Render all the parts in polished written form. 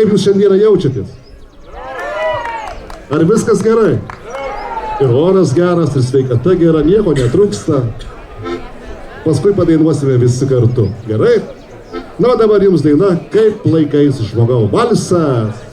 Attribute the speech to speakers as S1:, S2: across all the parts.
S1: Kaip jūs šiandieną jaučiatės? Ar viskas gerai? Ir oras geras, ir sveikata gera, nieko netrūksta. Paskui padainuosime visi kartu. Gerai? Na, o dabar jums daina, kaip laikais žmogau valsas.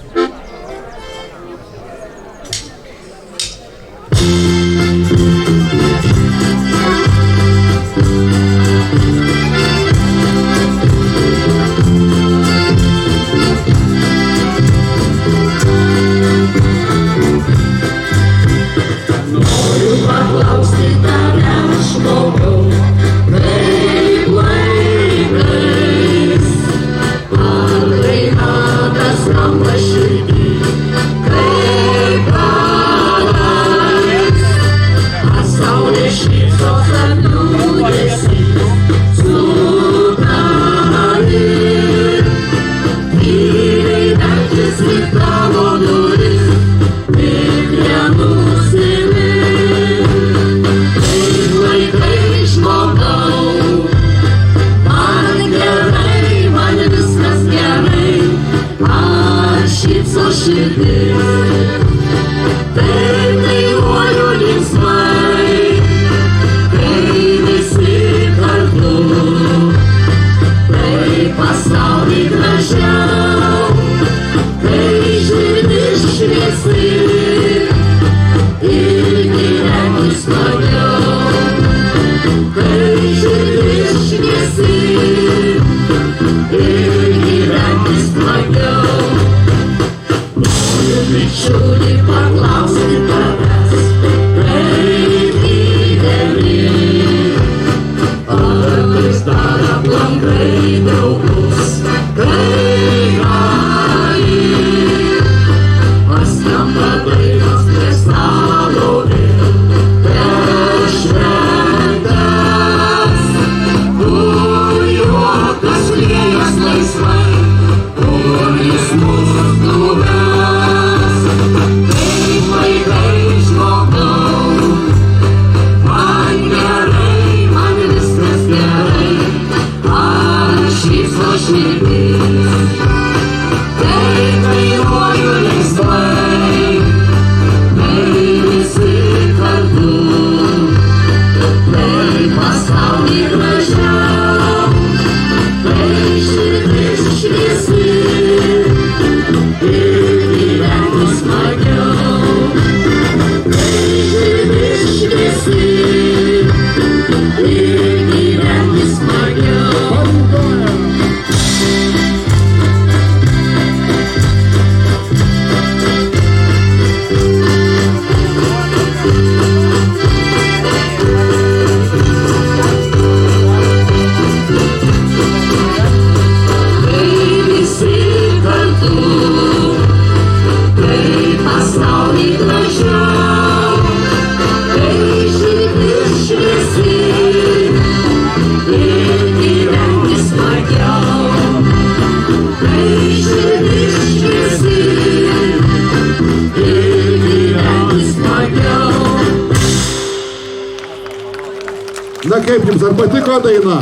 S1: Na kaip jums, ar patiko daina?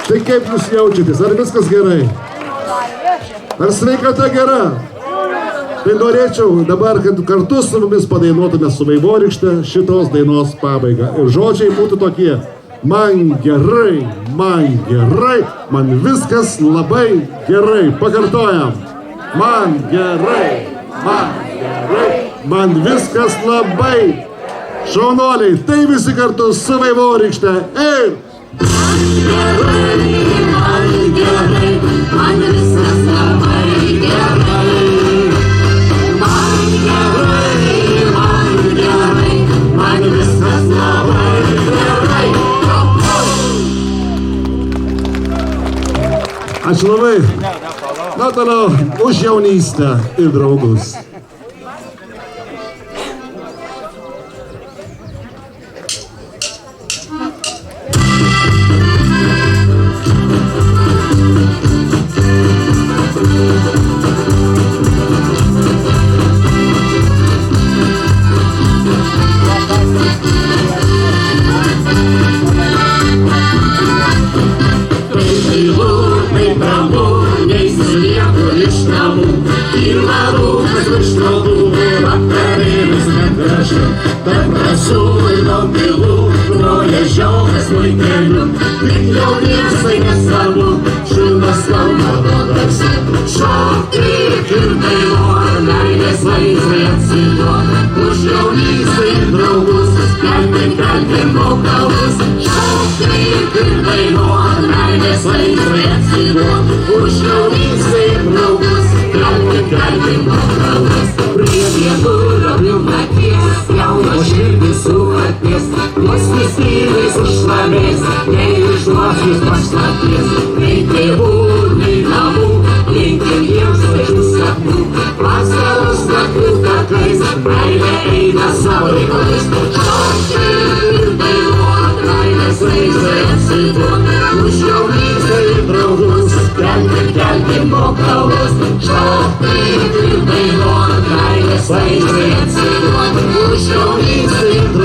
S1: Tai kaip jūs jaučiatės, ar viskas gerai? Ar sveikata gera? Tai norėčiau dabar, kad kartu su mumis padainuotume su vaivorykšte šitos dainos pabaigą. Ir žodžiai būtų tokie: man gerai, man viskas labai gerai. Pakartojam. Man gerai, man viskas labai. Šaunuoliai, tai visi kartu su vaivorykšte. Ir man gerai, man viskas labai gerai. Man gerai, man viskas labai gerai. Ačiū labai. Na toliau, už jaunystę ir draugus.
S2: смачному, і вару безвишному, вакарились на краше, та працює на білу, проїжджав на свій келю, підлюбив синя славу, що настав молодості, що ти кирдило, найде свої зряціло, пущу ліси другус, кальки мокавус, що ти кирдило, найде свої зряціло, пущу ліси другус, кальки мокавус. Привет, я люблю на пес, я уношил несу от пес, песни стилы сошла без, я и ушла, здесь пошла пес, не требу, не тому, не требу, слышу сопну, осталось на круток лес, ай на самый колес, что было, крайне слезы, пущу лисы другус, кальки мокровоз, что было, крайне слезы, пущу лисы другус.